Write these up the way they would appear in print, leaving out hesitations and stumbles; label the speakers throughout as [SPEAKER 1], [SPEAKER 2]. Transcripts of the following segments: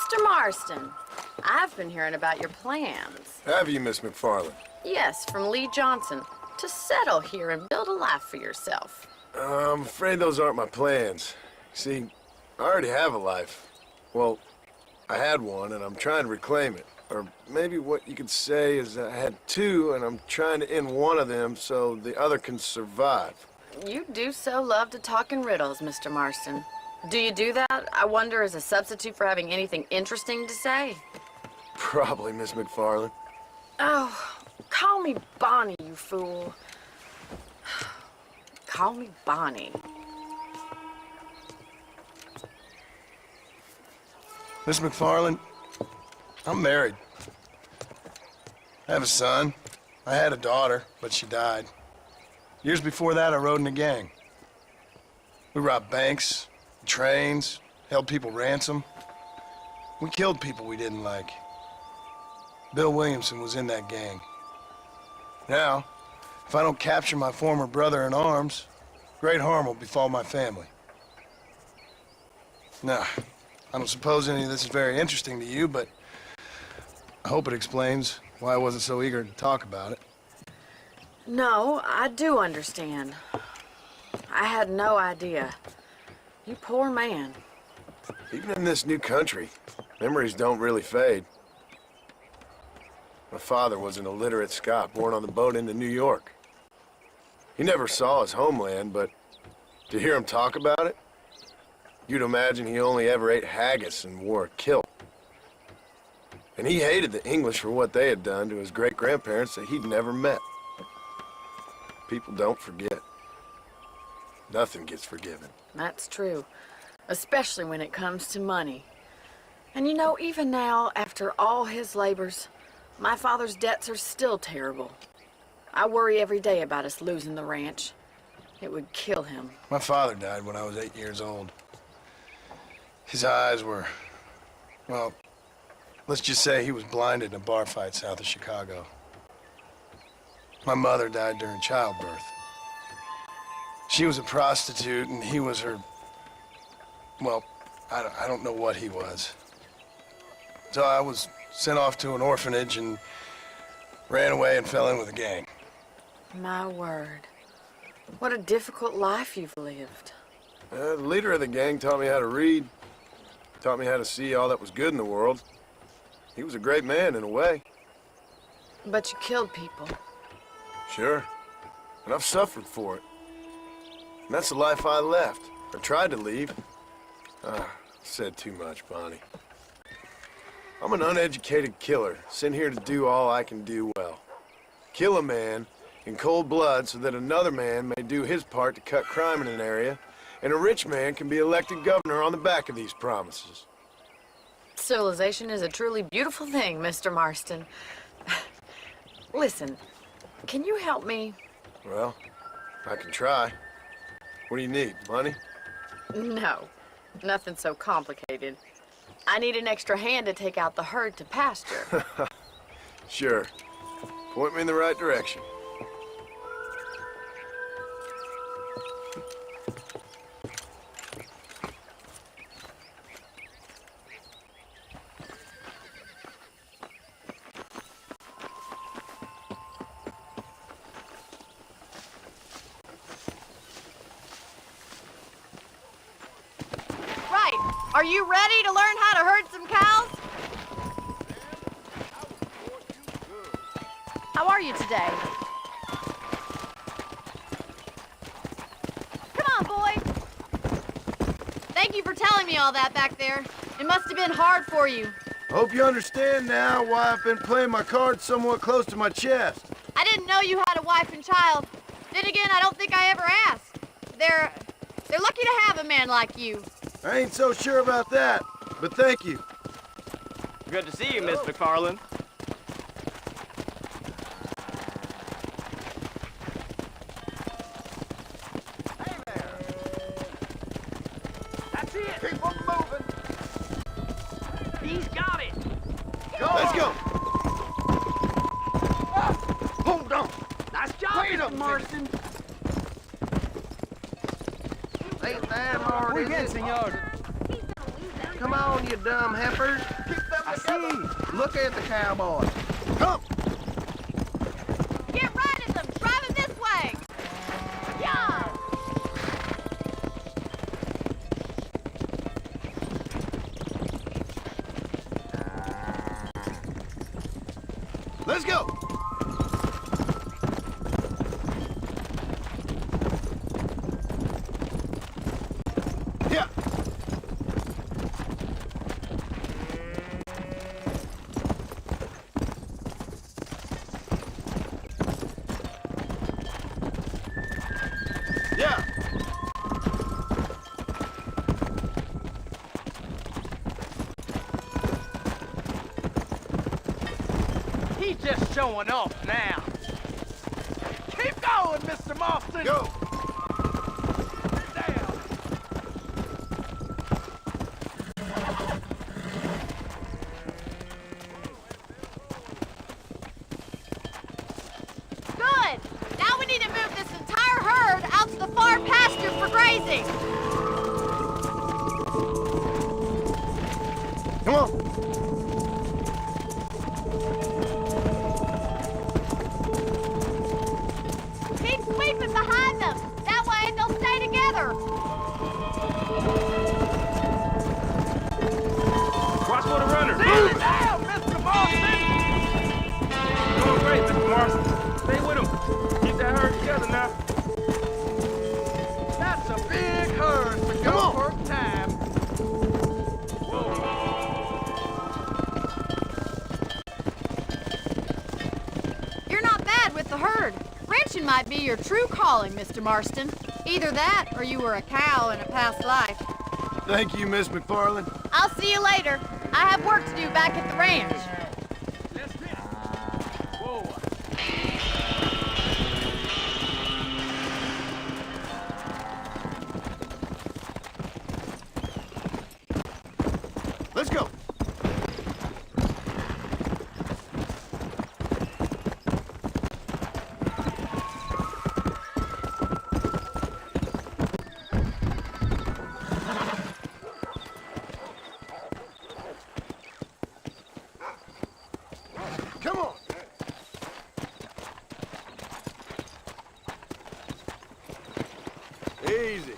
[SPEAKER 1] Mr. Marston, I've been hearing about your plans.
[SPEAKER 2] Have you, Miss McFarland?
[SPEAKER 1] Yes, from Lee Johnson, to settle here and build a life for yourself.
[SPEAKER 2] I'm afraid those aren't my plans. See, I already have a life. Well, I had one, and I'm trying to reclaim it. Or maybe what you could say is I had two, and I'm trying to end one of them so the other can survive.
[SPEAKER 1] You do so love to talk in riddles, Mr. Marston. Do you do that, I wonder, as a substitute for having anything interesting to say?
[SPEAKER 2] Probably, Miss McFarland.
[SPEAKER 1] Oh, call me Bonnie, you fool. Call me Bonnie.
[SPEAKER 2] Miss McFarland, I'm married. I have a son. I had a daughter, but she died. Years before that, I rode in a gang. We robbed banks, trains, held people ransom. We killed people we didn't like. Bill Williamson was in that gang. Now, if I don't capture my former brother in arms, great harm will befall my family. Now, I don't suppose any of this is very interesting to you, but I hope it explains why I wasn't so eager to talk about it.
[SPEAKER 1] No, I do understand. I had no idea. You poor man.
[SPEAKER 2] Even in this new country, memories don't really fade. My father was an illiterate Scot born on the boat into New York. He never saw his homeland, but to hear him talk about it, you'd imagine he only ever ate haggis and wore a kilt. And he hated the English for what they had done to his great-grandparents that he'd never met. People don't forget. Nothing gets forgiven.
[SPEAKER 1] That's true, especially when it comes to money. And you know, even now, after all his labors, my father's debts are still terrible. I worry every day about us losing the ranch. It would kill him.
[SPEAKER 2] My father died when I was 8 years old. His eyes were, well, let's just say he was blinded in a bar fight south of Chicago. My mother died during childbirth. She was a prostitute, and he was her, well, I don't know what he was. So I was sent off to an orphanage and ran away and fell in with a gang.
[SPEAKER 1] My word. What a difficult life you've lived.
[SPEAKER 2] The leader of the gang taught me how to read, taught me how to see all that was good in the world. He was a great man in a way.
[SPEAKER 1] But you killed people.
[SPEAKER 2] Sure. And I've suffered for it. And that's the life I left, or tried to leave. Said too much, Bonnie. I'm an uneducated killer, sent here to do all I can do well. Kill a man in cold blood so that another man may do his part to cut crime in an area, and a rich man can be elected governor on the back of these promises.
[SPEAKER 1] Civilization is a truly beautiful thing, Mr. Marston. Listen, can you help me?
[SPEAKER 2] Well, I can try. What do you need, money?
[SPEAKER 1] No, nothing so complicated. I need an extra hand to take out the herd to pasture.
[SPEAKER 2] Sure. Point me in the right direction.
[SPEAKER 1] Are you ready to learn how to herd some cows? How are you today? Come on, boy. Thank you for telling me all that back there. It must have been hard for you.
[SPEAKER 2] I hope you understand now why I've been playing my cards somewhat close to my chest.
[SPEAKER 1] I didn't know you had a wife and child. Then again, I don't think I ever asked. They're lucky to have a man like you.
[SPEAKER 2] I ain't so sure about that, but thank you.
[SPEAKER 3] Good to see you, Miss McFarland.
[SPEAKER 4] Hey there. That's it. Keep on moving.
[SPEAKER 3] He's got it.
[SPEAKER 2] Let's go.
[SPEAKER 4] Hold on.
[SPEAKER 3] Nice job, Mr. Marston.
[SPEAKER 4] Ain't that hard,
[SPEAKER 3] Muy
[SPEAKER 4] is
[SPEAKER 3] bien,
[SPEAKER 4] it?
[SPEAKER 3] señor.
[SPEAKER 4] Come on, you dumb heifers. Keep them I together. See. Look at the cowboy. Come.
[SPEAKER 5] Get right at them! Drive it this way! Yeah!
[SPEAKER 2] Let's go. Yeah. Yeah.
[SPEAKER 3] He's just showing off now. Keep going, Mr. Marston.
[SPEAKER 2] Go.
[SPEAKER 3] Down.
[SPEAKER 5] Good! Now we need to move this entire herd out to the far pasture for grazing.
[SPEAKER 2] Come on.
[SPEAKER 5] Keep sweeping behind them. That way they'll stay together.
[SPEAKER 3] Watch for the runner. Stand it down, Mr. Marston. Doing great, Mr. Marston. Stay with him. Keep that herd together now. That's a big herd for your first time.
[SPEAKER 5] You're not bad with the herd. Ranching might be your true calling, Mr. Marston. Either that, or you were a cow in a past life.
[SPEAKER 2] Thank you, Miss McFarland.
[SPEAKER 5] I'll see you later. I have work to do back at the ranch.
[SPEAKER 3] Let's hit. Whoa.
[SPEAKER 2] Let's go. Come on. Easy.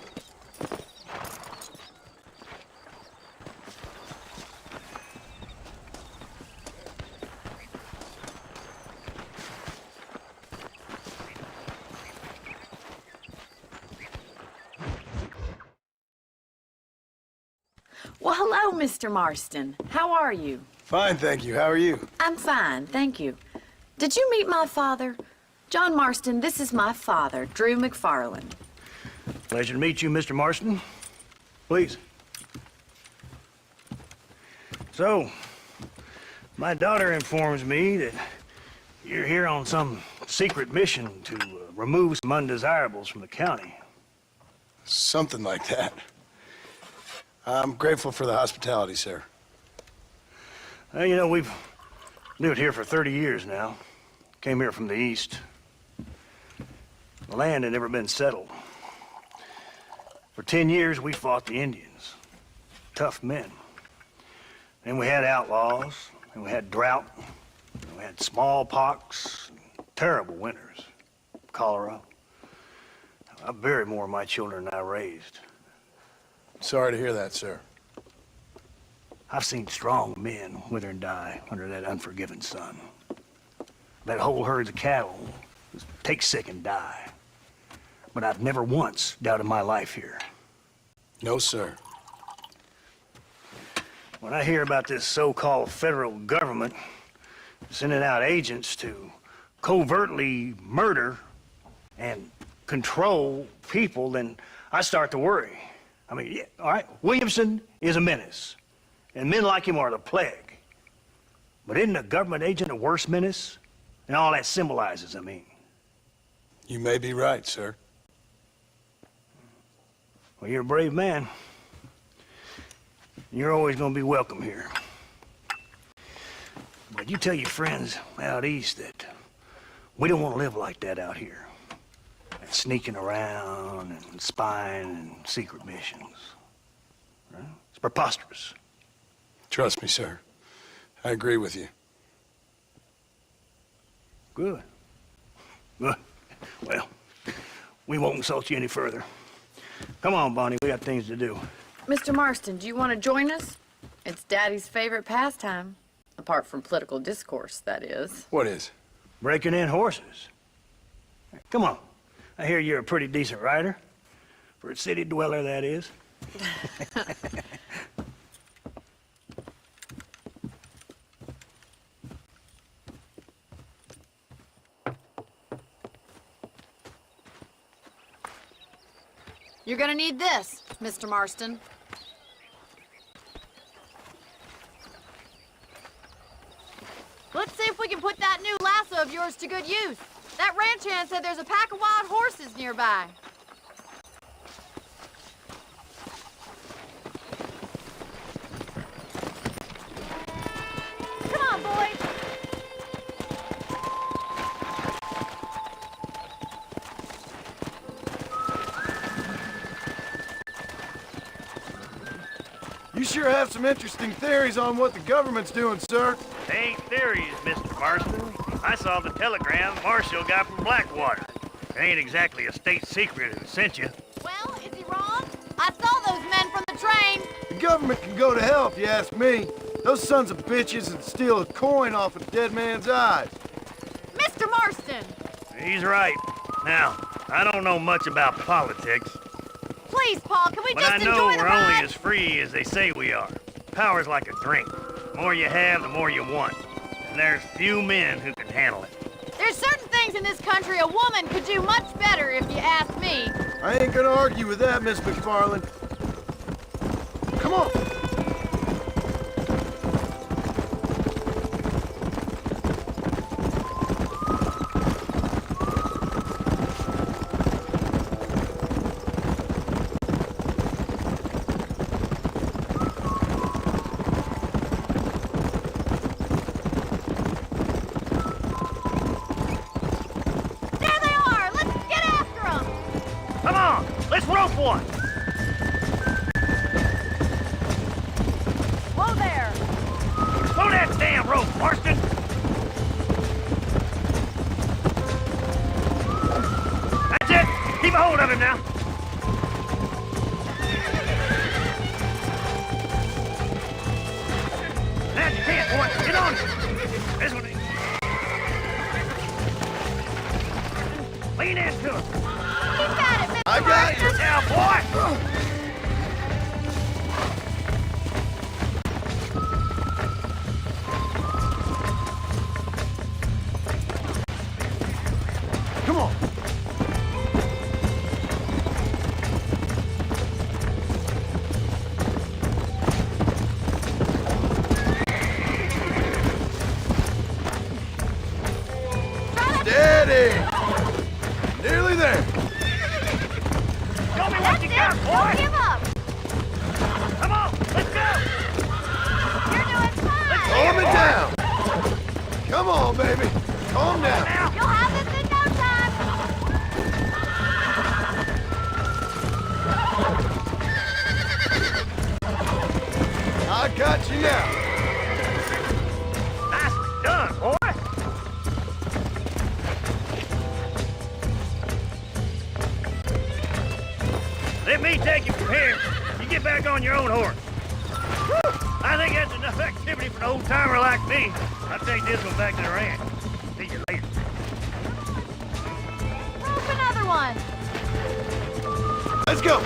[SPEAKER 1] Well, hello, Mr. Marston. How are you?
[SPEAKER 2] Fine, thank you. How are you?
[SPEAKER 1] I'm fine, thank you. Did you meet my father? John Marston, this is my father, Drew McFarland.
[SPEAKER 6] Pleasure to meet you, Mr. Marston. Please. So, my daughter informs me that you're here on some secret mission to remove some undesirables from the county.
[SPEAKER 2] Something like that. I'm grateful for the hospitality, sir.
[SPEAKER 6] Well, you know, we've lived here for 30 years now. Came here from the east. The land had never been settled. For 10 years, we fought the Indians. Tough men. Then we had outlaws, and we had drought, and we had smallpox, terrible winters, cholera. I buried more of my children than I raised.
[SPEAKER 2] Sorry to hear that, sir.
[SPEAKER 6] I've seen strong men wither and die under that unforgiving sun. That whole herds of cattle just take sick and die. But I've never once doubted my life here.
[SPEAKER 2] No, sir.
[SPEAKER 6] When I hear about this so-called federal government sending out agents to covertly murder and control people, then I start to worry. I mean, yeah, all right, Williamson is a menace, and men like him are the plague. But isn't a government agent a worse menace? And all that symbolizes, I mean.
[SPEAKER 2] You may be right, sir.
[SPEAKER 6] Well, you're a brave man. You're always gonna be welcome here. But you tell your friends out east that we don't want to live like that out here. And sneaking around and spying and secret missions. Right? It's preposterous.
[SPEAKER 2] Trust me, sir. I agree with you.
[SPEAKER 6] Good. Good. Well, we won't insult you any further. Come on, Bonnie, we got things to do.
[SPEAKER 1] Mr. Marston, do you want to join us? It's Daddy's favorite pastime. Apart from political discourse, that is.
[SPEAKER 2] What is?
[SPEAKER 6] Breaking in horses. Come on. I hear you're a pretty decent rider. For a city dweller, that is.
[SPEAKER 5] You're gonna need this, Mr. Marston. Let's see if we can put that new lasso of yours to good use. That ranch hand said there's a pack of wild horses nearby. Come on, boys.
[SPEAKER 2] You sure have some interesting theories on what the government's doing, sir.
[SPEAKER 6] They ain't theories, Mr. Marston. I saw the telegram Marshall got from Blackwater. It ain't exactly a state secret who sent you.
[SPEAKER 5] Well, is he wrong? I saw those men from the train.
[SPEAKER 2] The government can go to hell if you ask me. Those sons of bitches would steal a coin off a dead man's eyes.
[SPEAKER 5] Mr. Marston!
[SPEAKER 6] He's right. Now, I don't know much about politics,
[SPEAKER 5] Please, Paul, can we
[SPEAKER 6] but
[SPEAKER 5] just
[SPEAKER 6] I know
[SPEAKER 5] enjoy the
[SPEAKER 6] we're only
[SPEAKER 5] ride?
[SPEAKER 6] as free as they say we are. Power's like a drink. The more you have, the more you want. And there's few men who can handle it.
[SPEAKER 5] There's certain things in this country a woman could do much better if you ask me.
[SPEAKER 2] I ain't gonna argue with that, Miss McFarland. Come on.
[SPEAKER 5] There they are! Let's get after them!
[SPEAKER 6] Come on, let's rope one.
[SPEAKER 5] Whoa there!
[SPEAKER 6] Throw that damn rope, Marston. That's it. Keep a hold of him now. That's it, boy. Get on. This one. Lean into him.
[SPEAKER 5] You got it, Mr.
[SPEAKER 2] I got you.
[SPEAKER 5] Marston.
[SPEAKER 6] Now, boy.
[SPEAKER 2] Come on. Steady. Nearly there.
[SPEAKER 6] Show me what
[SPEAKER 5] That's
[SPEAKER 6] you
[SPEAKER 5] it!
[SPEAKER 6] got,
[SPEAKER 5] Don't
[SPEAKER 6] boy.
[SPEAKER 5] give up!
[SPEAKER 6] Come on, let's go.
[SPEAKER 5] You're doing fine!
[SPEAKER 2] Calm it down. Come on, baby. Calm down.
[SPEAKER 6] Now.
[SPEAKER 5] You'll have this in no time!
[SPEAKER 2] I got you now.
[SPEAKER 6] Nicely done, boy. Let me take you from here. You get back on your own horse. Whew. I think that's enough activity for an old-timer like me. I'll take this one back to the ranch. See you later.
[SPEAKER 5] Rope another one!
[SPEAKER 2] Let's go.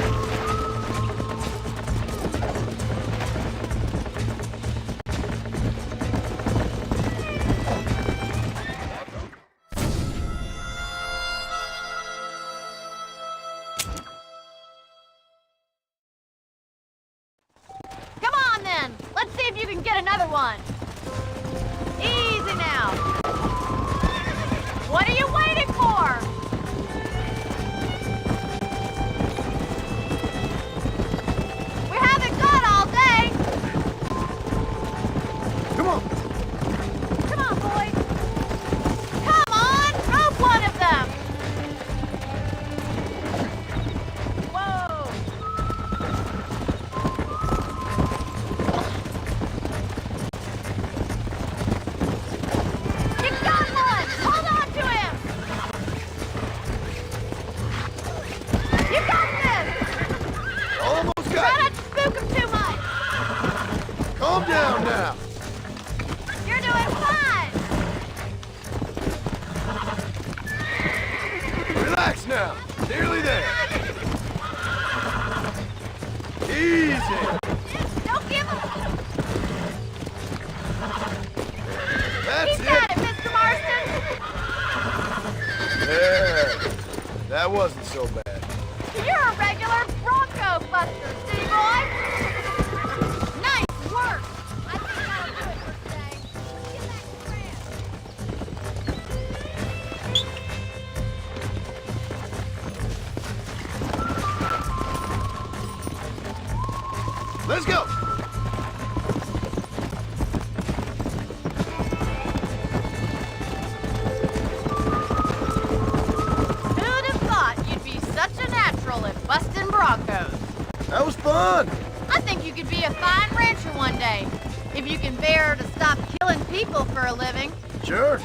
[SPEAKER 5] Come on then! Let's see if you can get another one! Easy now! What are you waiting for? We haven't got all day!
[SPEAKER 2] Come on.
[SPEAKER 5] Come on, boys! Come on! Rope one of them! Whoa!
[SPEAKER 2] Relax now. Nearly there. Easy.
[SPEAKER 5] Don't give him.
[SPEAKER 2] That's
[SPEAKER 5] He's
[SPEAKER 2] it.
[SPEAKER 5] got it, Mr. Marston.
[SPEAKER 2] There. That wasn't so bad.
[SPEAKER 5] You're a regular Bronco buster, city boy. Nice work. I think that'll do it for today. Let's get back to
[SPEAKER 2] Let's go.
[SPEAKER 5] Who'd have thought you'd be such a natural at busting Broncos?
[SPEAKER 2] That was fun.
[SPEAKER 5] I think you could be a fine rancher one day, if you can bear to stop killing people for a living.
[SPEAKER 2] Sure.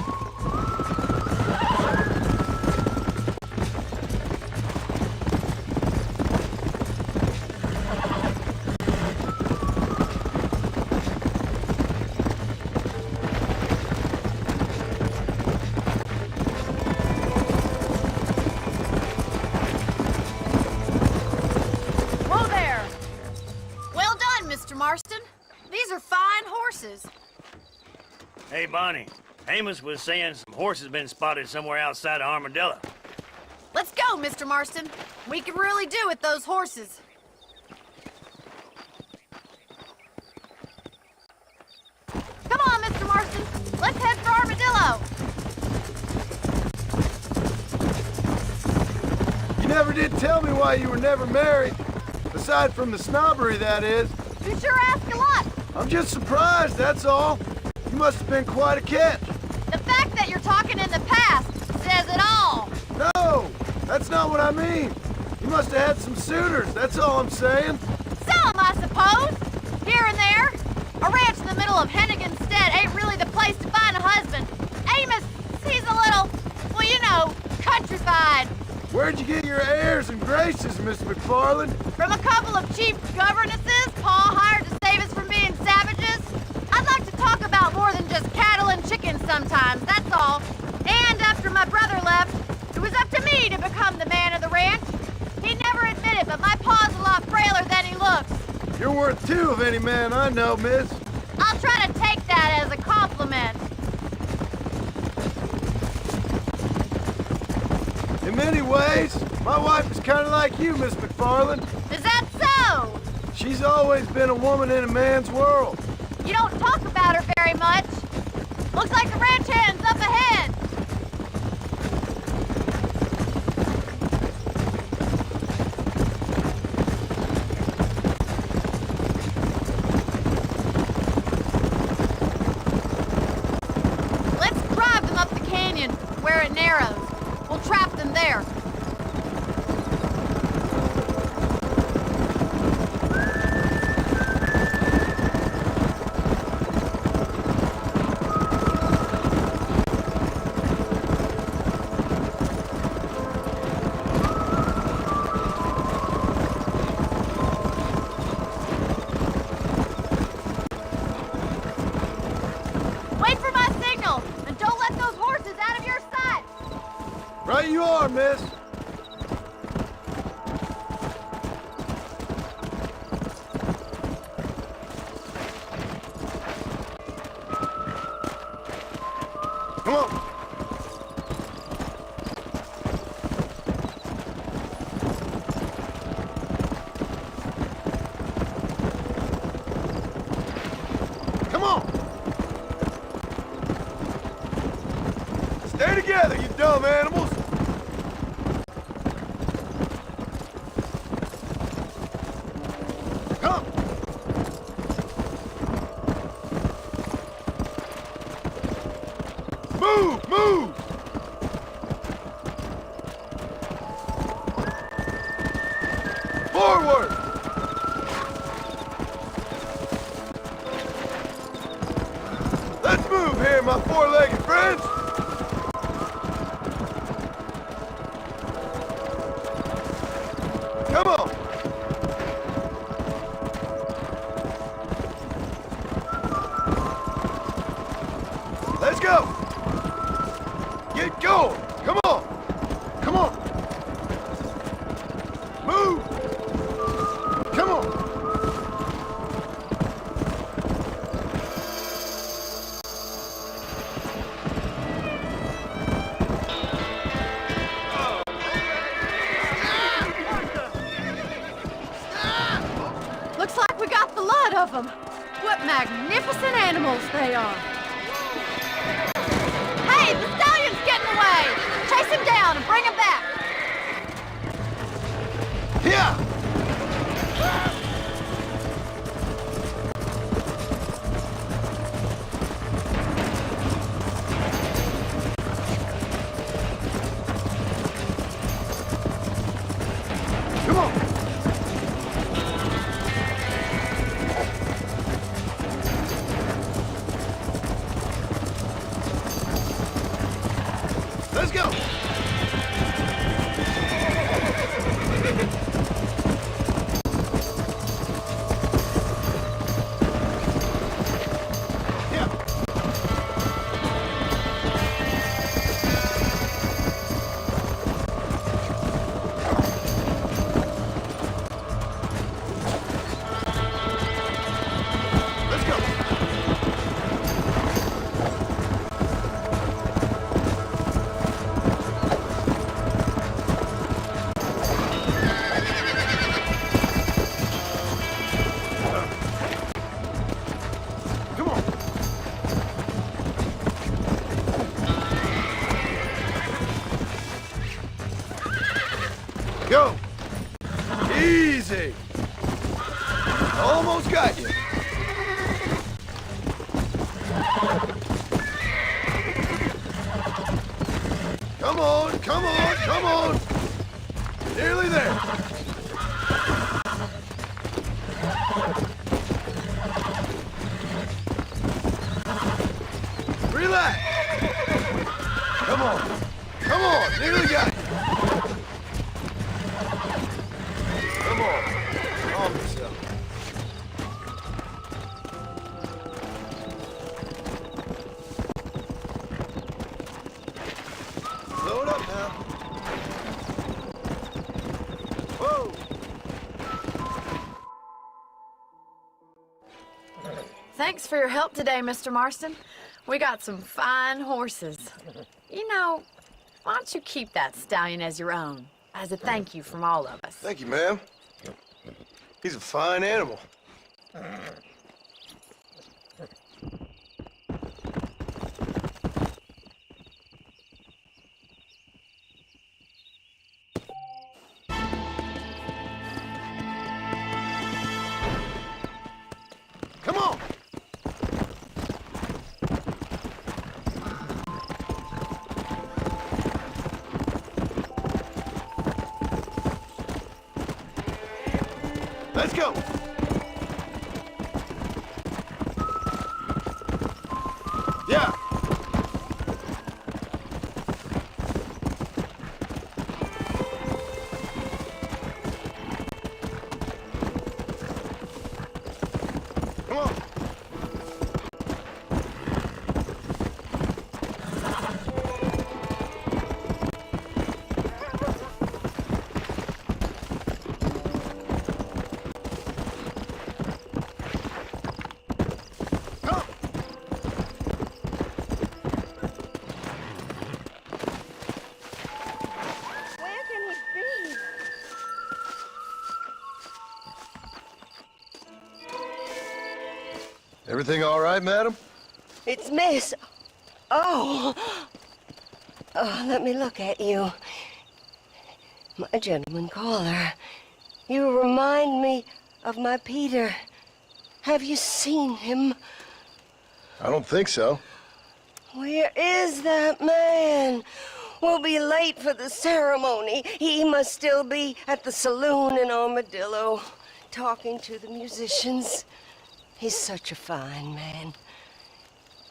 [SPEAKER 5] Whoa there! Well done, Mr. Marston. These are fine horses.
[SPEAKER 6] Hey, Bonnie. Amos was saying some horses been spotted somewhere outside of Armadillo.
[SPEAKER 5] Let's go, Mr. Marston. We can really do with those horses. Come on, Mr. Marston. Let's head for Armadillo.
[SPEAKER 2] You never did tell me why you were never married. Aside from the snobbery, that is.
[SPEAKER 5] You sure ask a lot.
[SPEAKER 2] I'm just surprised, that's all. You must have been quite a catch.
[SPEAKER 5] The fact that you're talking in the past says it all.
[SPEAKER 2] No, that's not what I mean. You must have had some suitors, that's all I'm saying.
[SPEAKER 5] Some, I suppose. Here and there. A ranch in the middle of Hennigan's Stead ain't really the place to find a husband. Amos, he's a little, well, you know, countrified.
[SPEAKER 2] Where'd you get your airs and graces, Miss McFarland?
[SPEAKER 5] From a couple of cheap governesses Pa hired to save us from being savages. I'd like to talk about more than just cattle and chickens sometimes, that's all. And after my brother left, it was up to me to become the man of the ranch. He never admitted, but my pa's a lot frailer than he looks.
[SPEAKER 2] You're worth two of any man I know, miss.
[SPEAKER 5] I'll try to take that as a compliment.
[SPEAKER 2] In many ways, my wife is kind of like you, Miss McFarland.
[SPEAKER 5] Is that so?
[SPEAKER 2] She's always been a woman in a man's world.
[SPEAKER 5] You don't talk about her very much. Looks like the ranch hand's up ahead. Let's drive them up the canyon where it narrows. We'll trap them there. Wait for my signal, and don't let those horses out of your sight.
[SPEAKER 2] Right you are, miss. Come on. Come on. Stay together, you dumb animals. Come. Move, move. Forward. Let's move here, my four-legged friends. Come on. Let's go. Get going. Come on. Come on.
[SPEAKER 5] of them! What magnificent animals they are! Hey, the stallion's getting away! Chase him down and bring him back!
[SPEAKER 2] Here! Come on! Let's go! Go! Easy! Almost got you. Come on, come on, come on! Nearly there. Relax! Come on, nearly got you. Come on, calm yourself. Slow it up now. Whoa!
[SPEAKER 1] Thanks for your help today, Mr. Marston. We got some fine horses. You know, why don't you keep that stallion as your own, as a thank you from all of us?
[SPEAKER 2] Thank you, ma'am. He's a fine animal. Come on! Let's go! Yeah! Come on! Come!
[SPEAKER 7] Where can he be?
[SPEAKER 2] Everything all right, madam?
[SPEAKER 7] It's Miss. Oh. Oh, let me look at you. My gentleman caller. You remind me of my Peter. Have you seen him?
[SPEAKER 2] I don't think so.
[SPEAKER 7] Where is that man? We'll be late for the ceremony. He must still be at the saloon in Armadillo, talking to the musicians. He's such a fine man.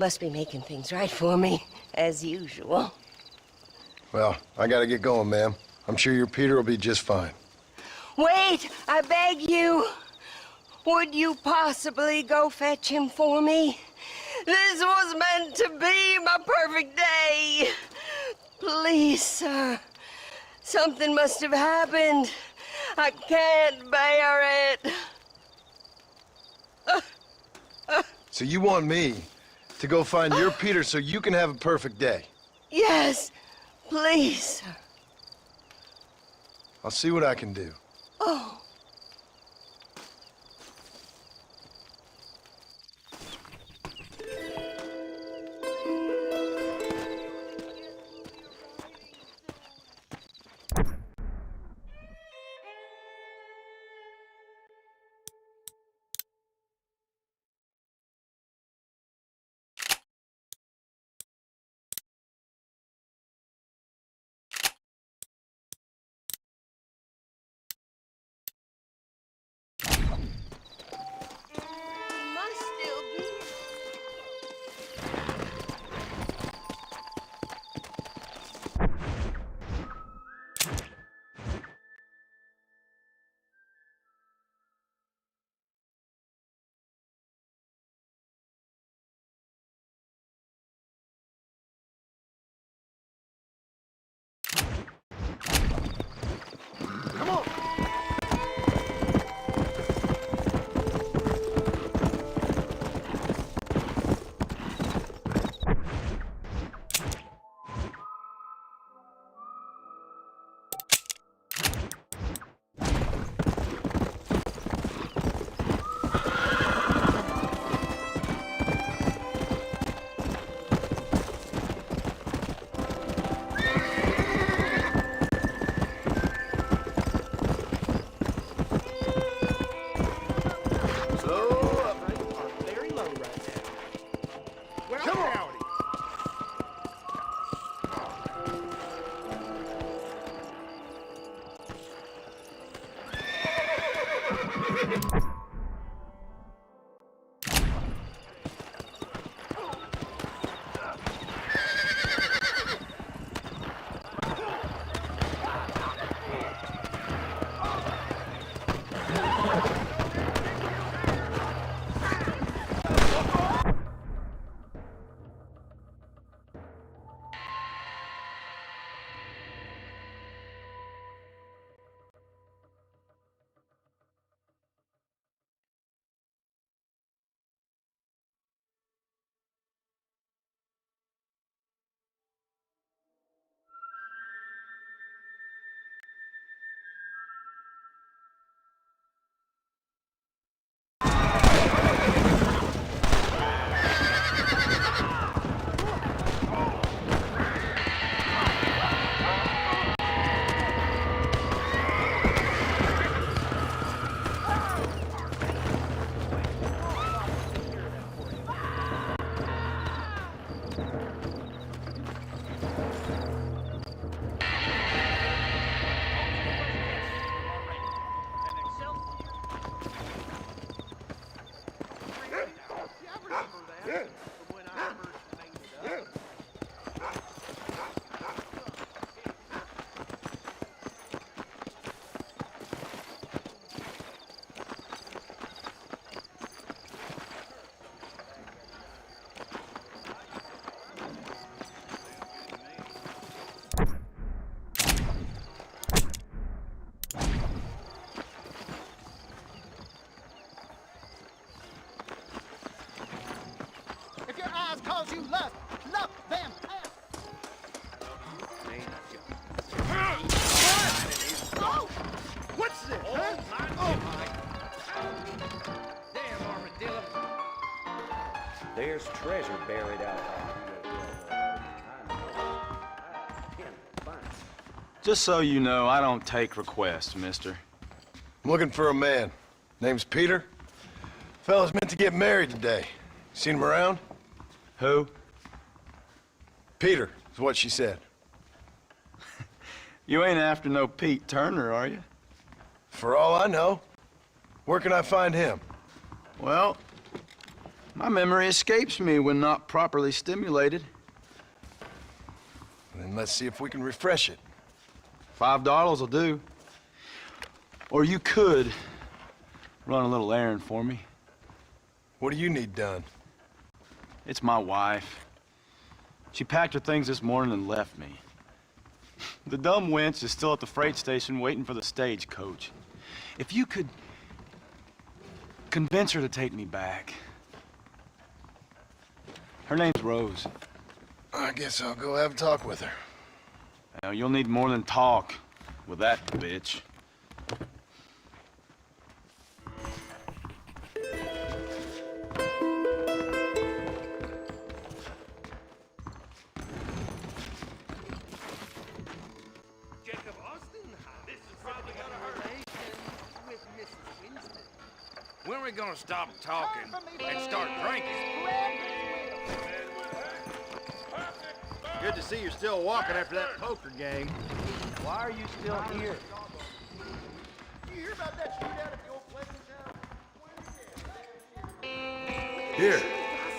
[SPEAKER 7] Must be making things right for me, as usual.
[SPEAKER 2] Well, I gotta get going, ma'am. I'm sure your Peter will be just fine.
[SPEAKER 7] Wait, I beg you. Would you possibly go fetch him for me? This was meant to be my perfect day. Please, sir. Something must have happened. I can't bear it.
[SPEAKER 2] So you want me to go find your Peter so you can have a perfect day?
[SPEAKER 7] Yes, please, sir.
[SPEAKER 2] I'll see what I can do.
[SPEAKER 7] Oh.
[SPEAKER 8] cause you love them.
[SPEAKER 4] What's this, huh?
[SPEAKER 9] Damn armadillo. There's treasure buried out there.
[SPEAKER 3] Just so you know, I don't take requests, mister.
[SPEAKER 2] I'm looking for a man. Name's Peter. Fella's meant to get married today. Seen him around?
[SPEAKER 3] Who?
[SPEAKER 2] Peter is what she said.
[SPEAKER 3] You ain't after no Pete Turner, are you?
[SPEAKER 2] For all I know. Where can I find him?
[SPEAKER 3] Well, my memory escapes me when not properly stimulated.
[SPEAKER 2] Then let's see if we can refresh it.
[SPEAKER 3] $5 will do. Or you could run a little errand for me.
[SPEAKER 2] What do you need done?
[SPEAKER 3] It's my wife. She packed her things this morning and left me. The dumb wench is still at the freight station waiting for the stagecoach. If you could convince her to take me back. Her name's Rose.
[SPEAKER 2] I guess I'll go have a talk with her.
[SPEAKER 3] Now, you'll need more than talk with that bitch.
[SPEAKER 9] When are we gonna stop talking and start drinking?
[SPEAKER 4] Good to see you're still walking after that poker game.
[SPEAKER 6] Why are you still here?
[SPEAKER 8] You hear about that shootout at the old Pleasant Town?
[SPEAKER 2] Here,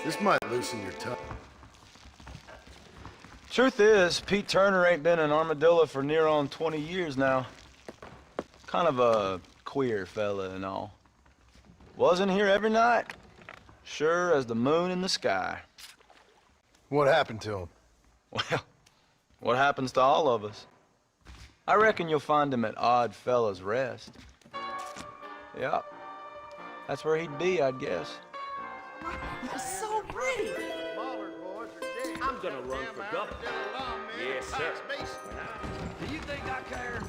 [SPEAKER 2] this might loosen your tongue.
[SPEAKER 3] Truth is, Pete Turner ain't been an armadillo for near on 20 years now. Kind of a queer fella and all. Wasn't here every night. Sure as the moon in the sky.
[SPEAKER 2] What happened to him?
[SPEAKER 3] Well, what happens to all of us? I reckon you'll find him at Odd Fella's Rest. Yep. That's where he'd be, I'd guess.
[SPEAKER 1] You're so pretty.
[SPEAKER 9] I'm gonna run for governor. Yes, sir. Do you think I care?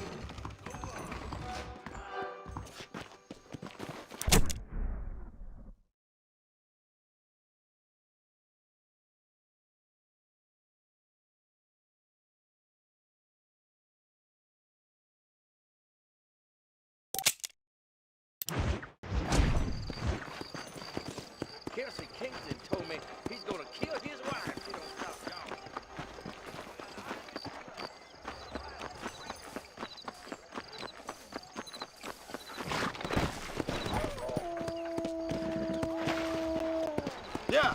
[SPEAKER 9] Kelsey Kingston told me he's gonna kill his wife if he don't stop y'all.
[SPEAKER 4] Yeah,